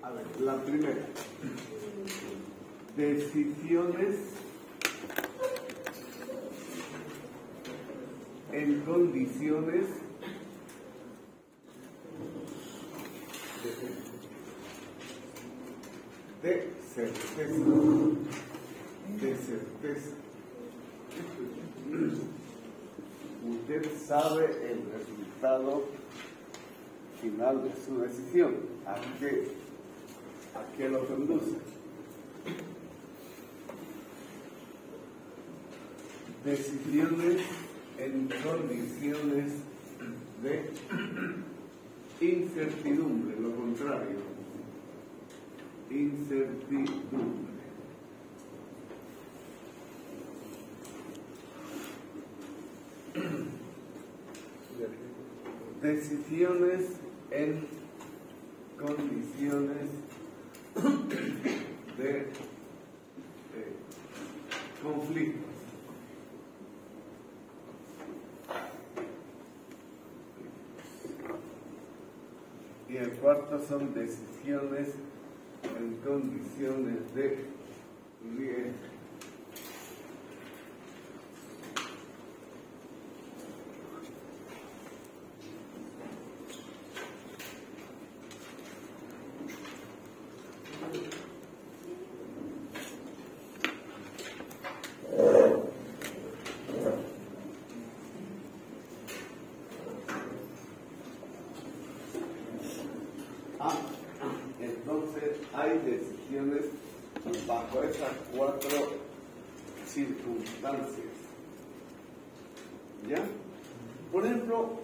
A ver, la primera. Decisiones en condiciones de certeza. De certeza. Usted sabe el resultado final de su decisión. ¿A qué lo conduce? Decisiones en condiciones de incertidumbre, lo contrario, incertidumbre. Decisiones en condiciones de conflictos. Y el cuarto son decisiones en condiciones de riesgo. Entonces hay decisiones bajo esas cuatro circunstancias. ¿Ya? Por ejemplo,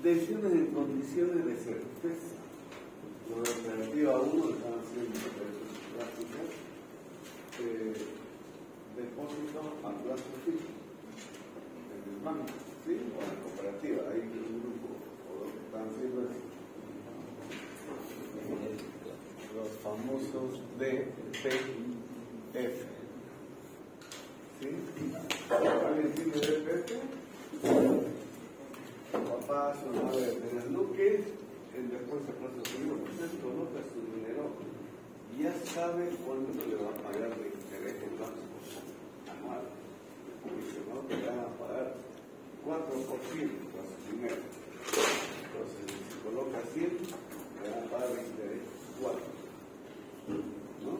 decisiones en condiciones de certeza. Lo de alternativa 1 están haciendo prácticas. Depósito a plazo fijo en el banco, ¿sí? O en la cooperativa. Hay un grupo o dos que están haciendo eso. Los famosos DPF. ¿Sí? ¿Alguien tiene DPF? Papá, su madre de tener Luque, después de plazo fijo, usted coloca su dinero y ya sabe cuándo le va a pagar de interés el banco anual. Dice, no, te van a pagar 4% por su dinero. Entonces, si coloca 100, le van a pagar de interés 4. ¿No?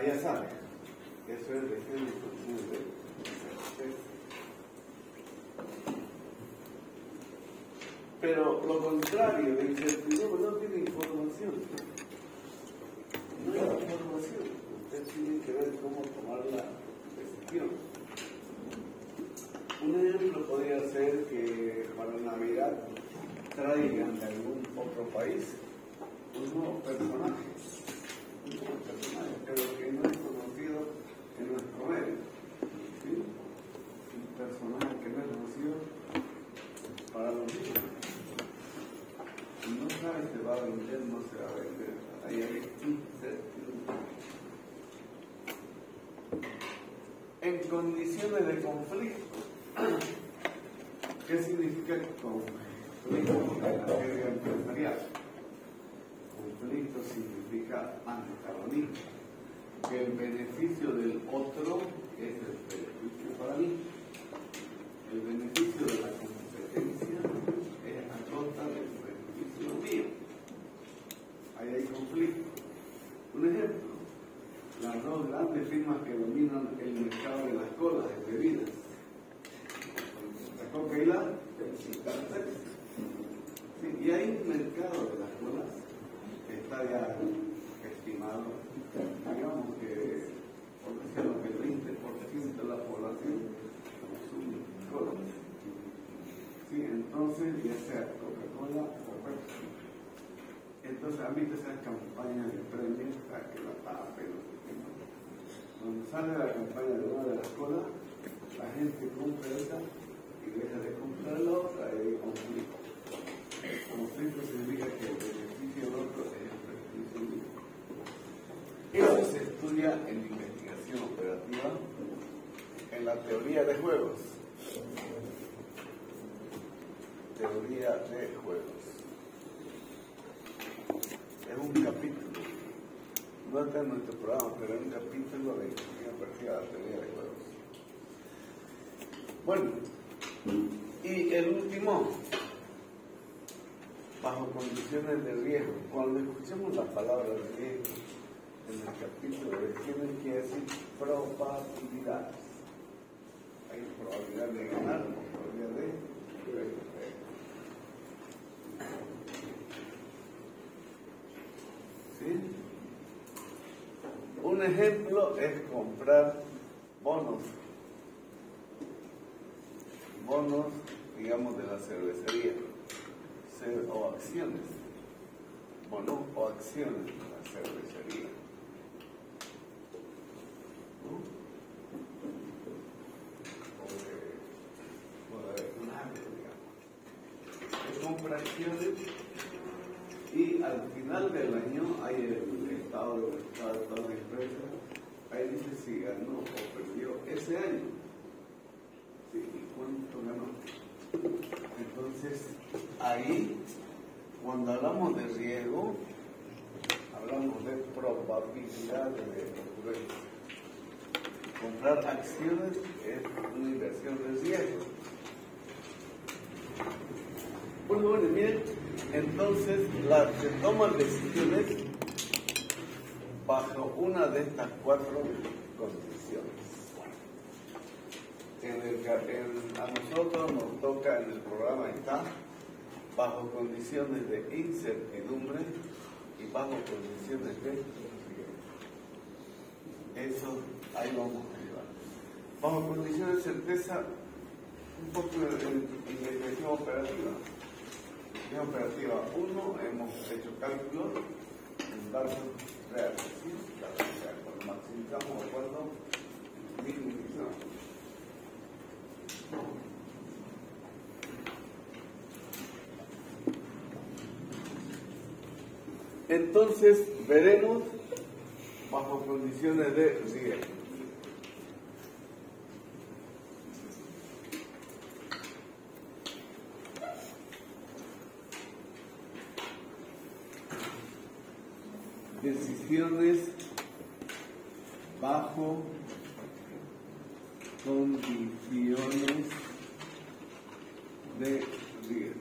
Ya sabe, eso es decisión de condiciones de certeza. Pero lo contrario de incertidumbre no tiene información. No hay información. Usted tiene que ver cómo tomar la decisión. Un ejemplo podría ser que para Navidad traigan de algún otro país un nuevo personaje, pero que no es conocido en nuestro medio. ¿Sí? Un personaje que no es conocido para los niños. No sabe si se va a vender, no se va a vender. Ahí hay incertidumbre. En condiciones de conflicto. ¿Qué significa conflicto en la teoría empresarial? Conflicto significa antagonismo. Que el beneficio del otro es el beneficio para mí. El beneficio de la competencia es a costa del beneficio mío. Ahí hay conflicto. Un ejemplo, las dos grandes firmas que dominan el mercado de las colas de bebidas, la Coca y la Pepsi. Sí, y hay un mercado de las colas que está ya estimado, digamos que por decirlo que el 20% de la población consume colas. Sí, entonces ya sea Coca-Cola o Pepsi. Entonces han visto esas campañas de premios para que la tapen, no sé qué más. Cuando sale la campaña de una de las colas, la gente compra esa y deja de comprar la otra y hay conflicto. Conflicto significa que el beneficio del otro es el beneficio mío. Eso se estudia en investigación operativa en la teoría de juegos. Teoría de juegos. es un capítulo. No está en nuestro programa, pero es un capítulo de ingeniería partida de la teoría de juegos. Bueno, y el último, bajo condiciones de riesgo. Cuando escuchemos la palabra riesgo en el capítulo, tienen que decir probabilidades. Hay probabilidad de ganar, probabilidad de perder. ¿Sí? Un ejemplo es comprar bonos, digamos, de la cervecería, o acciones, bonos o acciones de la cervecería. ¿No? Se compra acciones y al final del año hay el estado de toda la empresa, ahí dice si ganó o perdió ese año. Sí, ¿y cuánto ganó? Entonces, ahí, cuando hablamos de riesgo, hablamos de probabilidad de ocurrencia. Comprar acciones es una inversión de riesgo. Bueno, miren, entonces se toman decisiones bajo una de estas 4 condiciones. A nosotros nos toca en el programa está bajo condiciones de incertidumbre y bajo condiciones de riesgo. Eso ahí vamos a llevar. Bajo condiciones de certeza, un poco de investigación operativa. En operativa 1 hemos hecho cálculos en datos reales. ¿Sí? Cuando maximizamos o cuando minimizamos. Entonces veremos bajo condiciones de riesgo. Decisiones bajo condiciones de riesgo.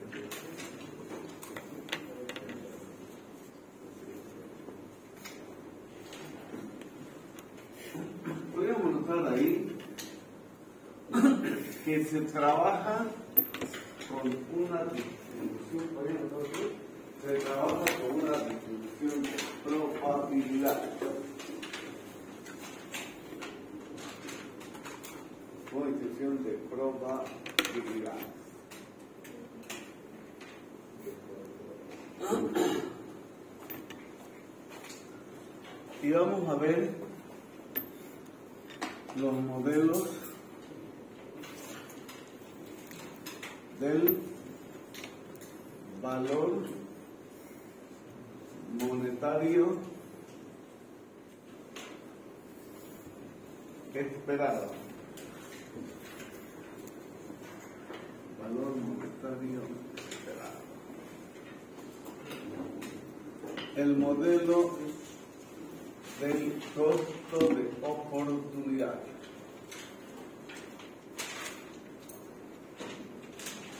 Podríamos notar ahí que se trabaja con una distribución, se trabaja con una distribución de probabilidad. Con distribución de probabilidad. Y vamos a ver los modelos del valor monetario esperado. Valor monetario esperado. El modelo del costo de oportunidad.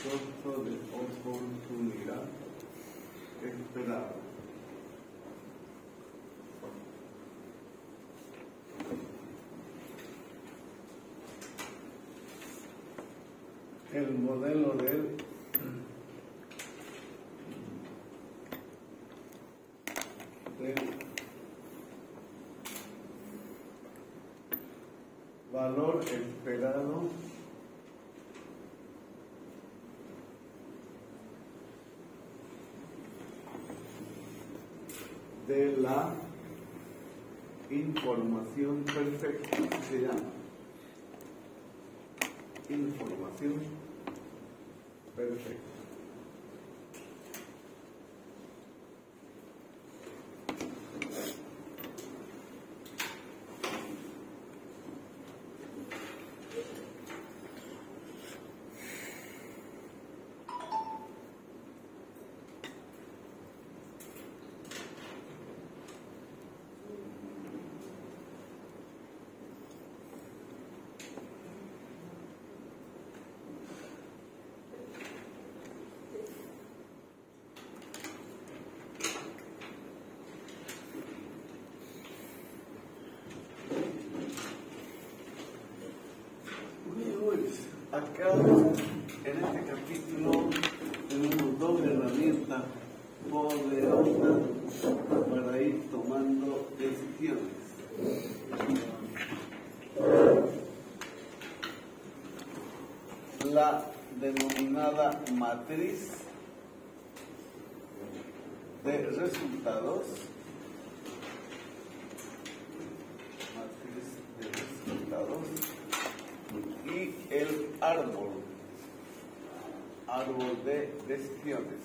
Costo de oportunidad esperado. El modelo del valor esperado de la información perfecta, se llama información perfecta. acá en este capítulo tenemos dos herramientas poderosas para ir tomando decisiones. La denominada matriz de resultados, y el árbol de decisiones.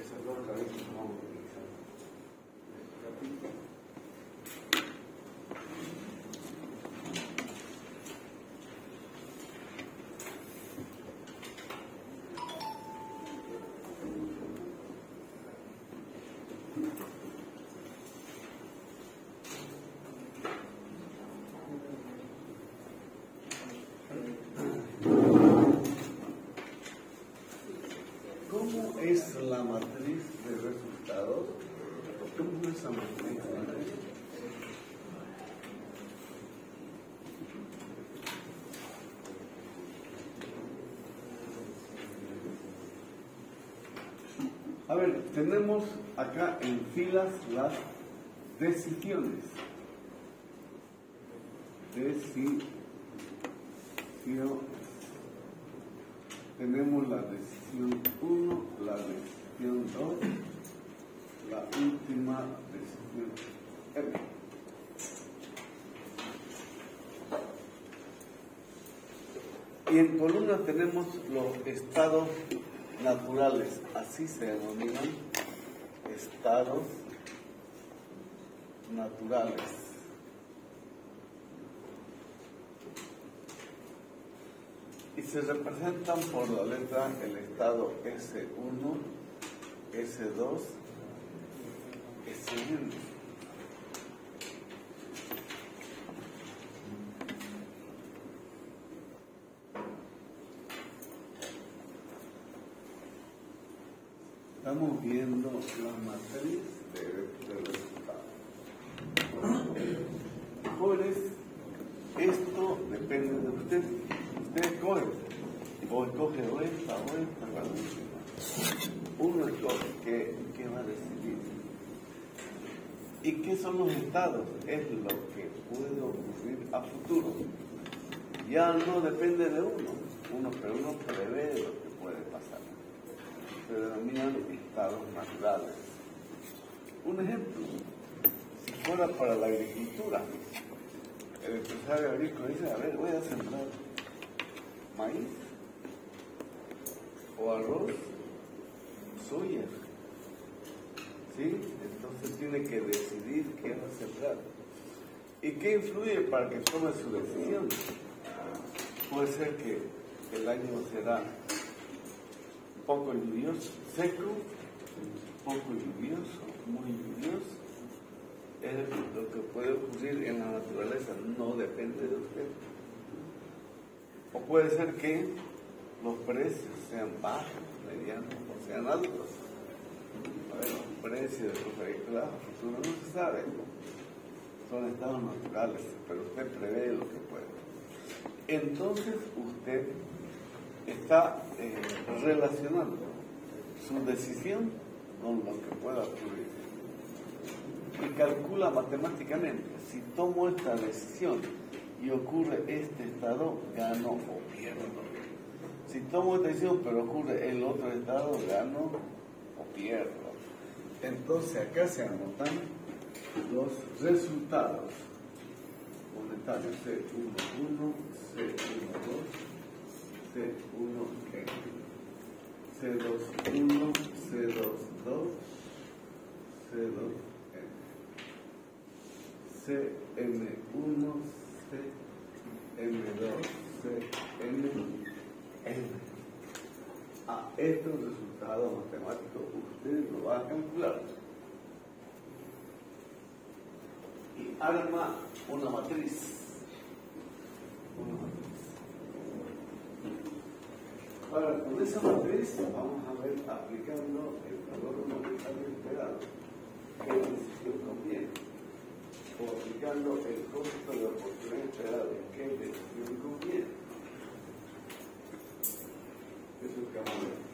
Esas dos herramientas vamos a utilizar. ¿Cómo es la matriz de resultados? ¿Cómo es esa matriz? A ver, tenemos acá en filas las decisiones. Tenemos la decisión 1, la decisión 2, la última decisión M. Y en columna tenemos los estados naturales, así se denominan, estados naturales. Y se representan por la letra el estado S1, S2, S1. Estamos viendo la matriz de resultados. Jóvenes, esto depende de usted. Usted escoge, o escoge esta, la última. Uno escoge qué va a decidir. ¿Y qué son los estados? Es lo que puede ocurrir a futuro. Ya no depende de uno, pero uno prevé lo que puede pasar. Se denominan estados naturales. Un ejemplo, si fuera para la agricultura, el empresario agrícola dice, a ver, voy a sembrar maíz o arroz, soya, ¿sí? Entonces tiene que decidir qué va a sembrar. ¿Y qué influye para que tome su decisión? Puede ser que el año será poco lluvioso, seco, poco lluvioso, muy lluvioso. Es lo que puede ocurrir en la naturaleza, no depende de usted. O puede ser que los precios sean bajos, medianos o sean altos. A ver, los precios de los vehículos a futuro no se sabe. Son estados naturales, pero usted prevé lo que puede. Entonces usted está relacionando su decisión con lo que pueda ocurrir. Y calcula matemáticamente, si tomo esta decisión y ocurre este estado, gano o pierdo. Si tomo esta decisión pero ocurre el otro estado, gano o pierdo. Entonces acá se anotan los resultados monetarios C11, C12, C1N, C21, C22, C2N, CM1, CM2, CMN. Estos resultados matemáticos usted lo va a calcular. Y arma una matriz. Ahora, con esa matriz vamos a ver aplicando el valor monetario esperado. ¿Qué decisión conviene? o aplicando el costo de oportunidad esperada de qué decisión conviene. Eso es camino.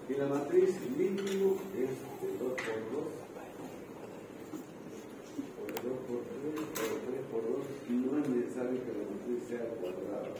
Y la matriz mínimo es de 2 por 2, o de 2 por 3, o de 3 por 2, y no es necesario que la matriz sea cuadrada.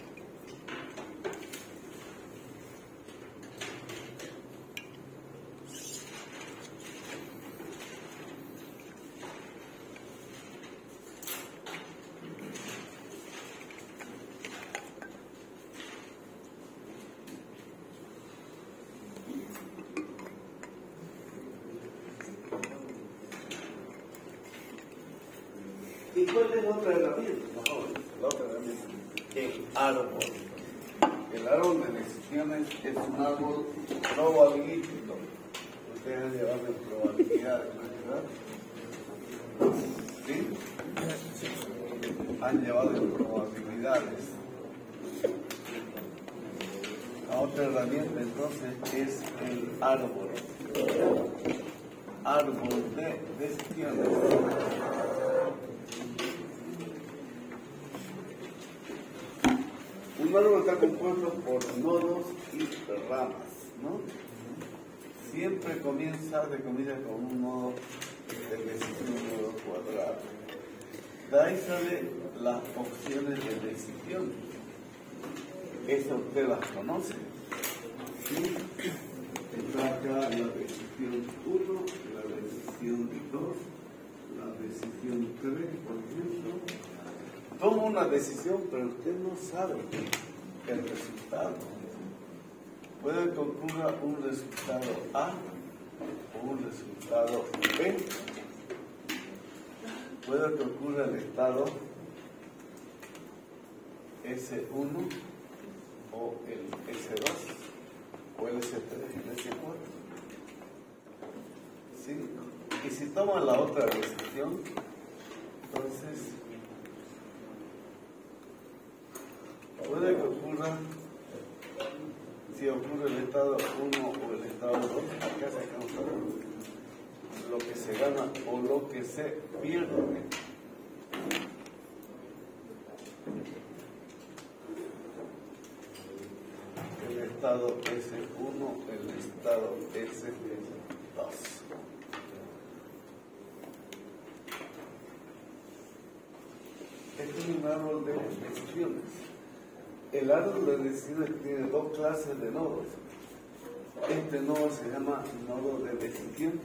¿Y cuál es la otra herramienta? La otra herramienta, el árbol. El árbol de decisiones es un árbol probabilístico. Ustedes han llevado en probabilidades, ¿verdad? ¿Sí? Han llevado en probabilidades. La otra herramienta entonces es el árbol. Árbol de decisiones. Un árbol está compuesto por nodos y ramas, ¿no? Siempre comienza de comida con un nodo de decisión, un nodo cuadrado. De ahí salen las opciones de decisión. Esas usted las conoce. ¿Sí? Está acá la decisión 1, la decisión 2, la decisión 3, por ejemplo. Toma una decisión, pero usted no sabe el resultado. Puede que ocurra un resultado A o un resultado B. Puede que ocurra el estado S1 o el S2 o el S3 y el S4. ¿Sí? Y si toma la otra decisión, entonces puede que ocurra, si ocurre el estado 1 o el estado 2, acá se causa lo que se gana o lo que se pierde. El estado S1, el estado S2. Este es un árbol de decisiones. El árbol de decisiones tiene dos clases de nodos. Este nodo se llama nodo de decisión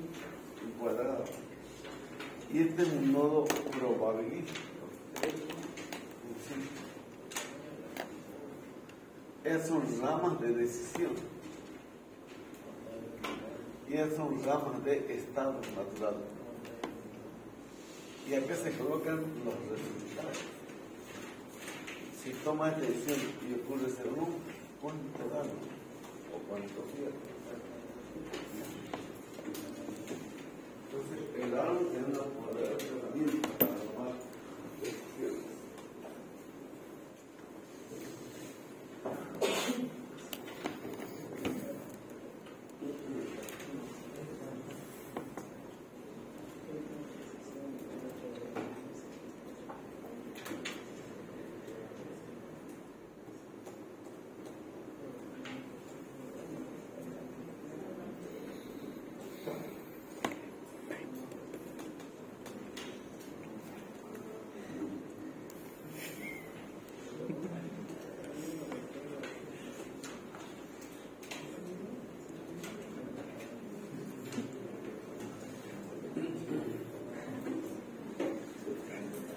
cuadrado. Y este es un nodo probabilístico. ¿Sí? Esas son ramas de decisión. Y esas son ramas de estado natural. Y acá se colocan los resultados. Si toma esta decisión y ocurre ese no, ¿cuánto gana? ¿O cuánto pierde? Entonces, el árbol tiene una poderosa herramienta para tomar decisiones.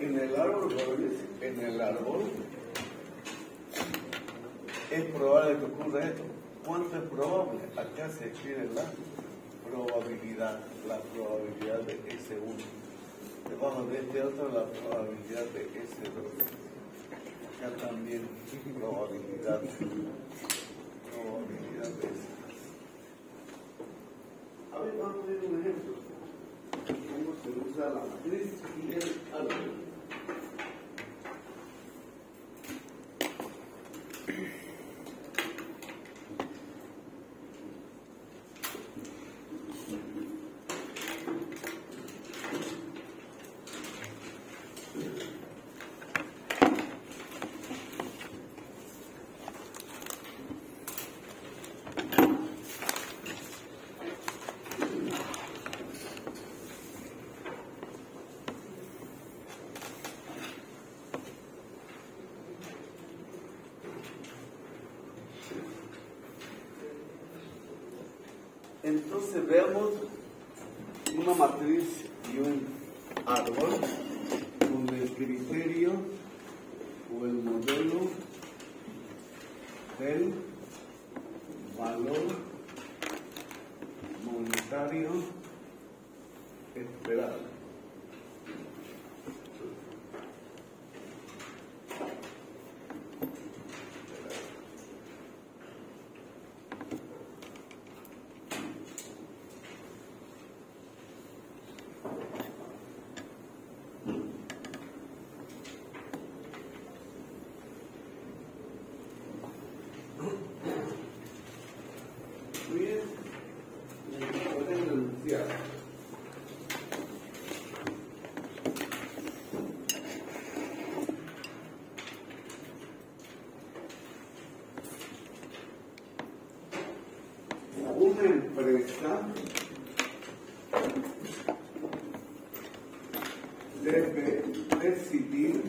En el árbol es probable que ocurra esto. ¿Cuánto es probable? Acá se escribe la probabilidad de S1. Debajo de este otro, la probabilidad de S2. acá también probabilidad de estas. A ver, vamos a ver un ejemplo. Cómo se usa la matriz y el árbol. Entonces veamos una matriz y un árbol con el criterio o el modelo del valor monetario esperado. Bien, pueden denunciar. Una empresa debe decidir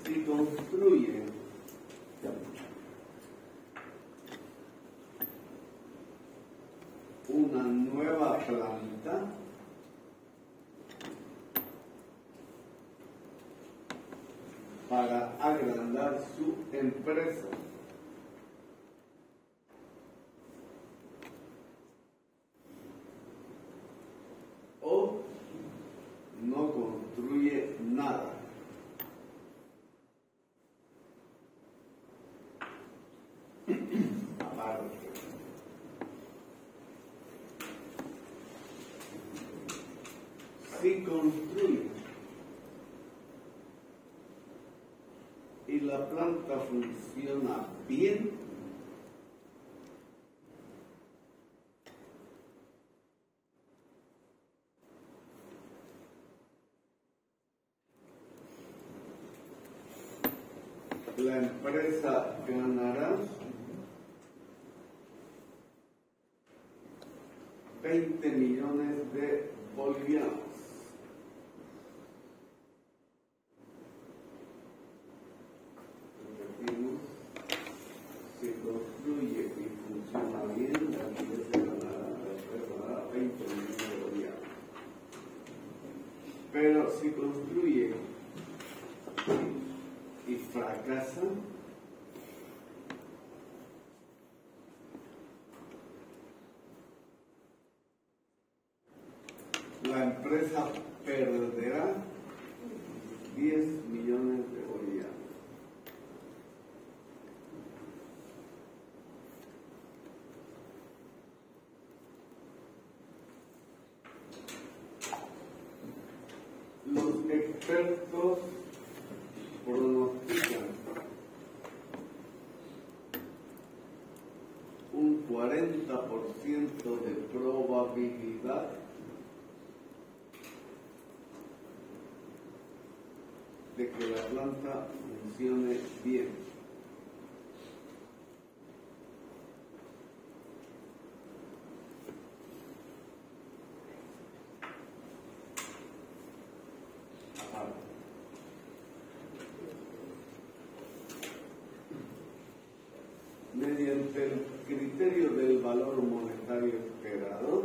si construye una nueva planta para agrandar su empresa. O no construye nada. Aparte. Si construye y la planta funciona bien, la empresa ganará 20 millones de bolivianos. Repetimos, si construye y funciona bien, la empresa ganará 20 millones de bolivianos. Pero si construye y fracasa, la empresa perderá 10 millones de bolivianos. Los expertos pronostican un 40% de probabilidad de que la planta funcione bien. Mediante el criterio del valor monetario esperado,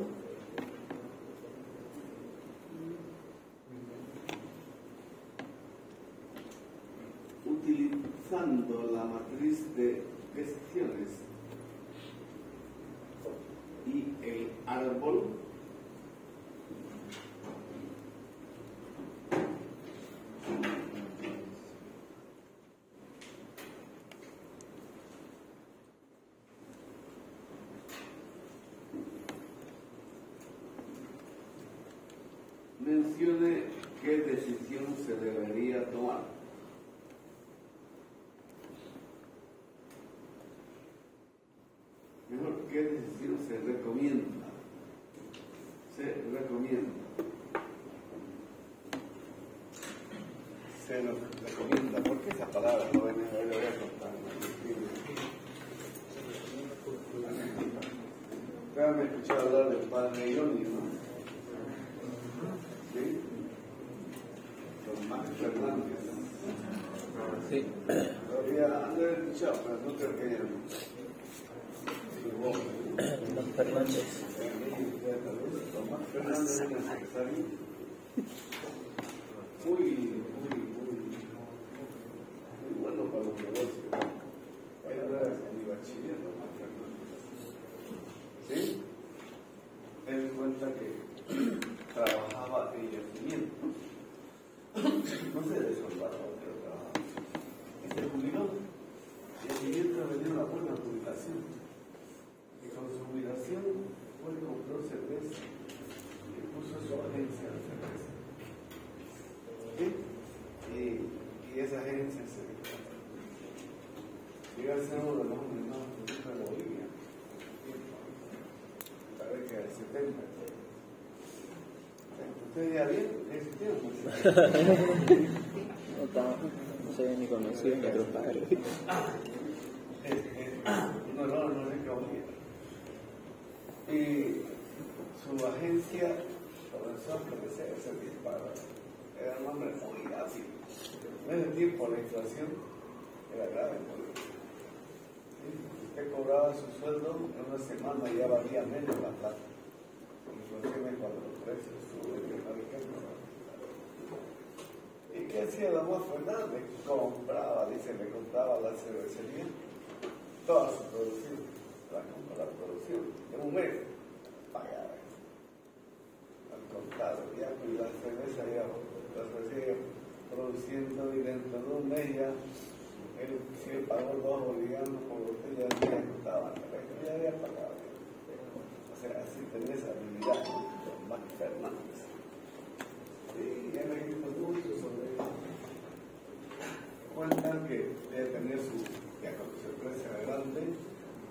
utilizando la matriz de gestiones y el árbol, mencione qué decisión se debería tomar. Mejor, ¿qué decisión se recomienda? Se recomienda. Se nos recomienda. ¿Por qué esa palabra no viene a ver a contar? Ustedes me escucharon hablar del padre Ioni, ¿no? ¿Sí? Don Max Fernández. Sí. Todavía han de haber escuchado, pero no creo que hayan. Don Fernández. Don Max Fernández es un empresario muy bueno para los negocios. Voy a hablar de mi bachiller, Don Max Fernández. ¿Sí? Ten en cuenta que trabajaba en yacimiento. No sé de soldado, pero trabajaba. Y se jubiló. Y yacimiento le dio una buena jubilación. Y con su jubilación fue y compró cerveza. Y puso su agencia de cerveza. ¿Sí? Y esa agencia se llega a ser uno de los hombres más ricos de Bolivia. Parece que al 70. ¿Usted ya bien? ¿Ese tiempo? No se ve ni conocido ni otros padres. No recaudía. Y su agencia comenzó a crecer, se disparó. Era un hombre muy ágil. En ese tiempo la inflación era grave. Usted cobraba su sueldo en una semana y ya valía menos la plata. Inclusive cuando los precios suben, ¿y qué hacía la Don Fernández? Compraba, dice, le compraba la cervecería toda su producción, la producción, en un mes pagaba eso. Al contado, ya con la cerveza ya produciendo y dentro de un mes ya si él pagó 2 bolivianos por botella, ya contaba, ya había pagado. O sea, así tenía esa habilidad, Don Max Fernández. Sí, ya me dijo mucho sobre eso. Cuentan que ella tenía ya con su empresa grande,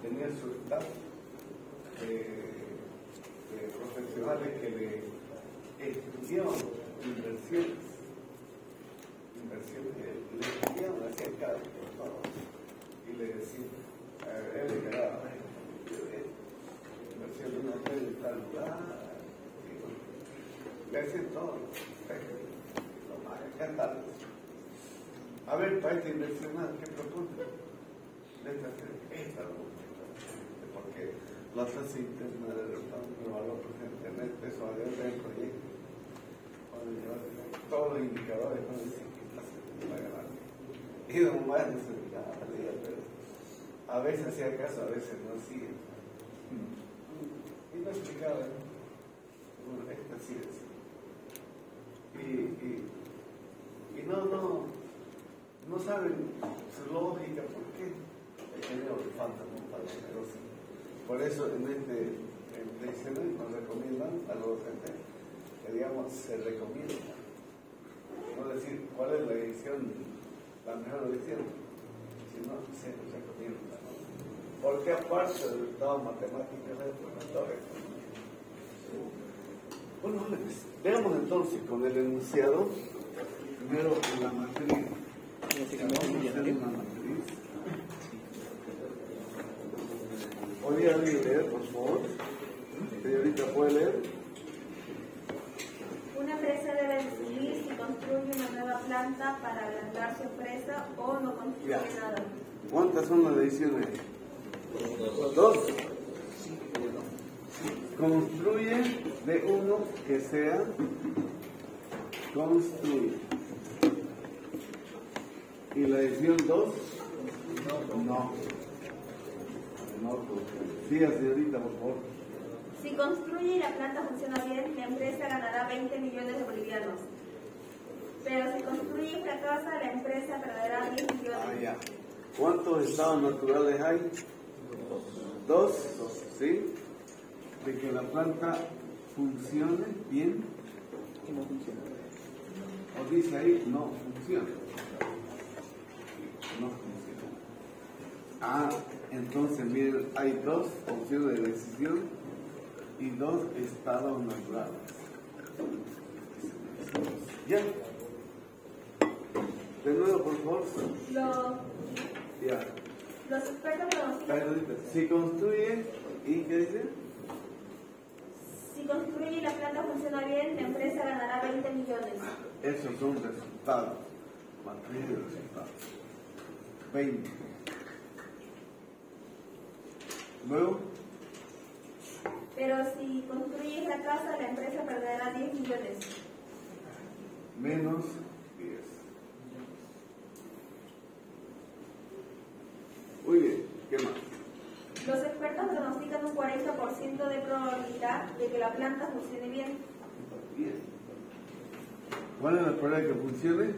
tenía su staff de profesionales que le estudiaban inversiones, le estudiaban acerca de todo, y le decían, él le quedaba, inversión de un hotel en tal lugar, le hacían todo, lo más encantado. A ver, para esta inversión, ¿qué propone? Esta porque la tasa interna de valor presente, eso va a del proyecto. Todos los indicadores van a decir que tasa va a ganar. Y Don Max dice, pero a veces hacía caso, a veces no hacía. Y no explicaba, bueno, esta sí es. Y no saben su lógica, ¿por qué? El dinero le falta para el negocio. Por eso en este diccionario nos recomiendan a los docentes que digamos se recomienda. No decir cuál es la edición, la mejor edición, sino se recomienda. ¿No? Porque aparte del estado matemático es todo esto. Bueno, veamos entonces con el enunciado, primero en la matriz. ¿Podría leer, por favor? Señorita, ¿puede leer? Una empresa debe decidir si construye una nueva planta para agrandar su empresa o no construye nada. ¿Cuántas son las decisiones? 2. Construye de uno que sea construye. ¿Y la decisión 2? No. Sí, señorita, por favor. Si construye y la planta funciona bien, la empresa ganará 20 millones de bolivianos. Pero si construye y fracasa, la empresa perderá 10 millones. ¿Cuántos estados naturales hay? 2. ¿Sí? De que la planta funcione bien. No funciona. O dice ahí, no funciona. No funciona. Ah, entonces miren, hay dos opciones de decisión y dos estados naturales. ¿Ya? De nuevo, por favor. Ya. Los expertos pronostican. Si construye, ¿y qué dice? Si construye y la planta funciona bien, la empresa ganará 20 millones. Esos son resultados. Matriz de resultados. 20. Luego, Pero si construye y fracasa, la empresa perderá 10 millones. menos 10. Muy bien, ¿qué más? Los expertos pronostican un 40% de probabilidad de que la planta funcione bien. Bien. ¿Cuál es la probabilidad de que funcione?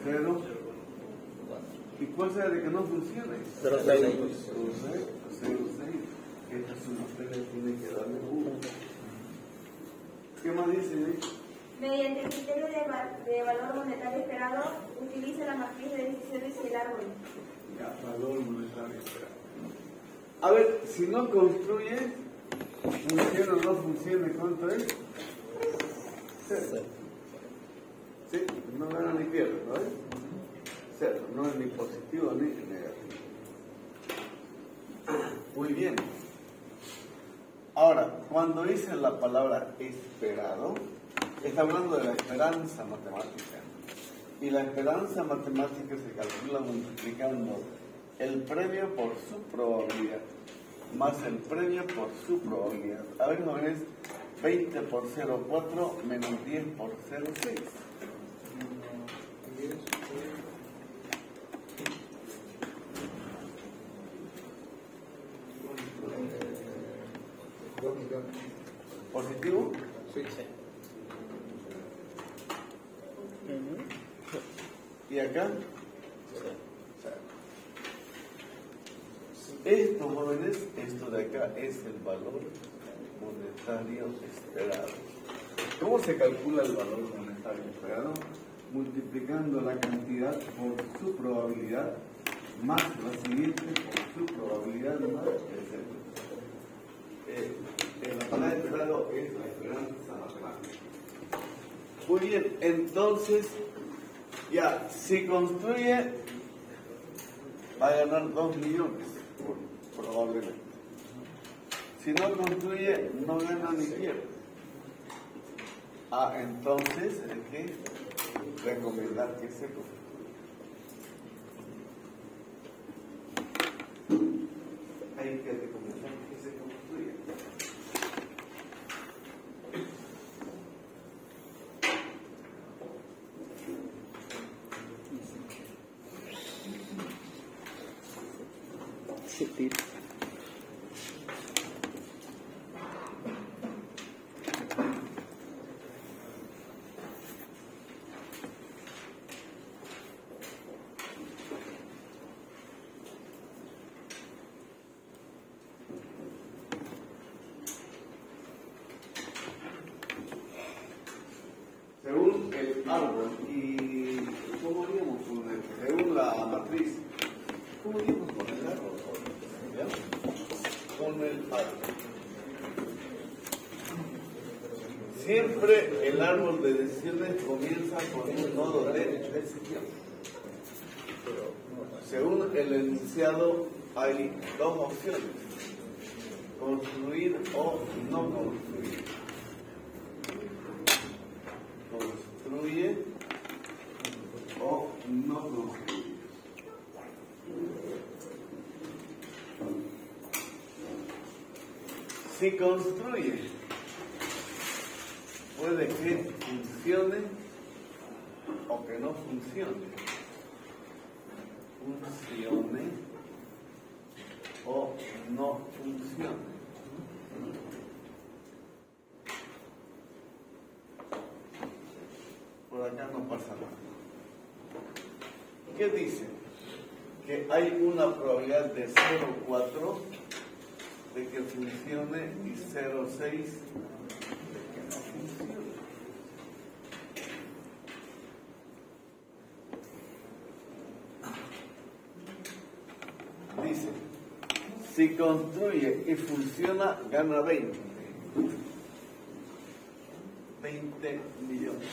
0. ¿Y cuál será de que no funcione? 0,6. 0,6. Esta suma ustedes tienen que darle 1. ¿Qué más dice ahí? Mediante el criterio de valor monetario esperado, utiliza la matriz de decisiones y el árbol. Ya, valor monetario esperado. A ver, si no construye, funciona o no funciona, ¿cuánto es? 0. Sí, no gana ni pierde, ¿no es? 0, no es ni positivo ni negativo. Muy bien. Ahora, cuando dice la palabra esperado, está hablando de la esperanza matemática. Y la esperanza matemática se calcula multiplicando el premio por su probabilidad, más el premio por su probabilidad. A ver, jóvenes, 20 por 0,4 menos 10 por 0,6. ¿Positivo? Sí. ¿Y acá? Esto, jóvenes, esto de acá es el valor monetario esperado. ¿Cómo se calcula el valor monetario esperado? Multiplicando la cantidad por su probabilidad más la siguiente por su probabilidad más el segundo. La palabra esperado es la esperanza matemática. Muy bien, entonces, ya, si construye, va a ganar 2 millones, probablemente. Si no construye, no gana ni pierde. Ah, entonces hay que recomendar que se construya. Hay que recomendar que se construya. Sí. Según el árbol, y ¿cómo haríamos con el, según la matriz? ¿Cómo haríamos con el árbol? ¿Ya? Con el árbol. Siempre el árbol de decisiones comienza con un nodo de decisión. Según el enunciado, hay dos opciones: construir o no construir. Construye o no construye. Si construye, puede que funcione o que no funcione. Funcione o no funcione. Por acá no pasa nada. ¿Qué dice? Que hay una probabilidad de 0,4 de que funcione y 0,6 de que no funcione. Dice, si construye y funciona, gana 20 millones.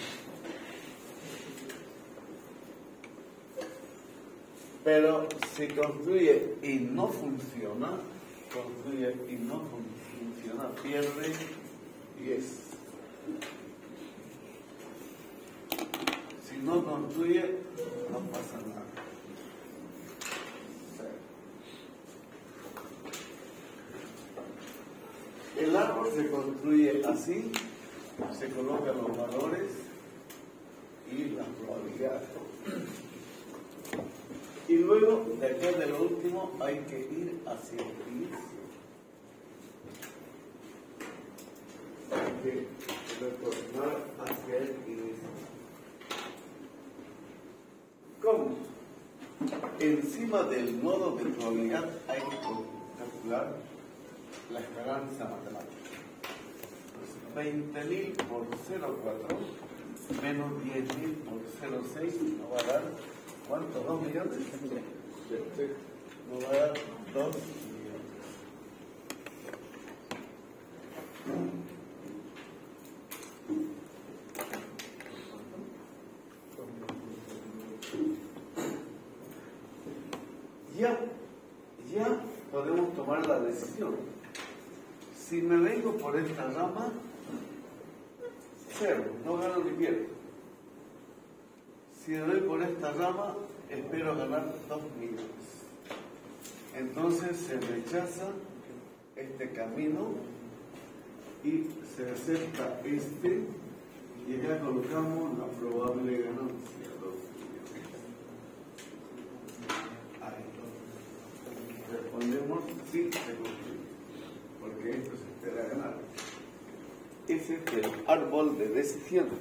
Pero si construye y no funciona, pierde 10. Si no construye, no pasa nada. El árbol se construye así, se colocan los valores y las probabilidades. Y luego, después de lo último, hay que ir hacia el inicio. Hay que retornar hacia el inicio. ¿Cómo? Encima del nodo de probabilidad hay que calcular la esperanza matemática. 20.000 por 0,4 menos 10.000 por 0,6 nos va a dar, ¿cuánto? ¿2 millones? Nos va a dar 2 millones. Ya podemos tomar la decisión. Si me vengo por esta rama, 0, no gano ni pierdo. Si me voy por esta rama, espero ganar 2 millones. Entonces se rechaza este camino y se acepta este, y acá colocamos la probable ganancia, 2 millones. Ahí respondemos sí, se construye, porque esto se espera ganar. Ese es el árbol de decisiones.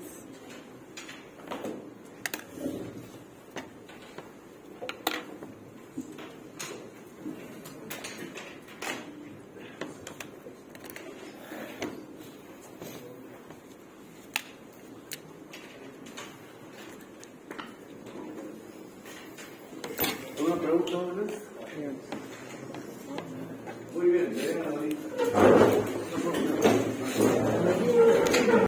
¿Una pregunta, jóvenes? Muy bien, lean la lista.